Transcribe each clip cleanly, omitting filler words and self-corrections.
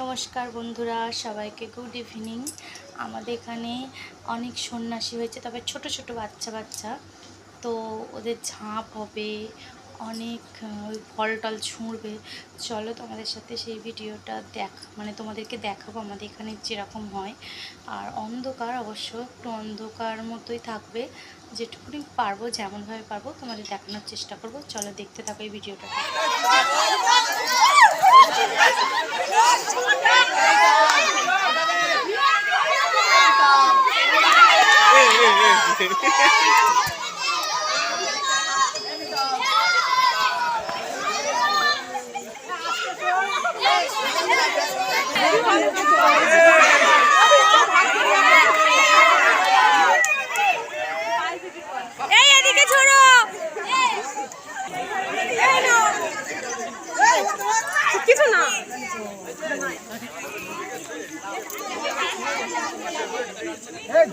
নমস্কার বন্ধুরা, সবাইকে গুড ইভিনিং। আমাদের এখানে অনেক সন্ন্যাসী হয়েছে, তবে ছোট ছোট বাচ্চা বাচ্চা তো ওদের ঝাঁপ হবে, অনেক ফল টল ছুঁড়বে। চলো তোমাদের সাথে সেই ভিডিওটা তোমাদেরকে দেখাবো আমাদের এখানে যেরকম হয়। আর অন্ধকার, অবশ্য একটু অন্ধকার মতোই থাকবে, যেটুকুনি পারবো যেমনভাবে পারবো তোমাদের দেখানোর চেষ্টা করব। চলো দেখতে থাকো এই ভিডিওটা। কিছু না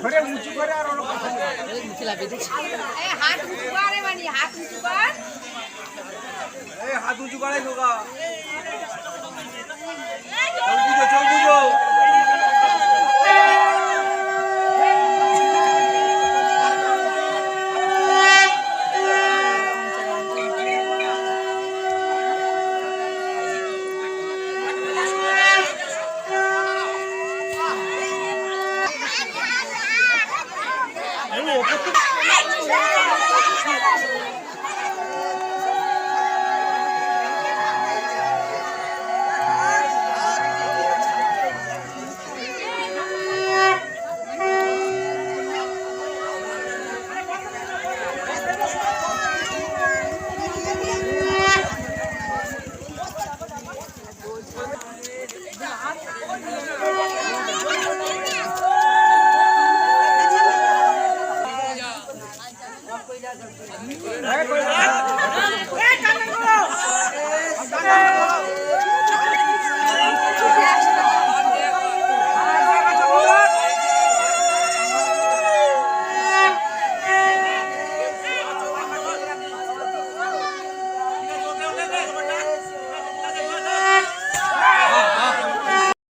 ঘরে উঁচু করে আর হাত উঁচু করে মানে হাত উঁচু কর, হাত উঁচু করে ঢোকা চল বুঝো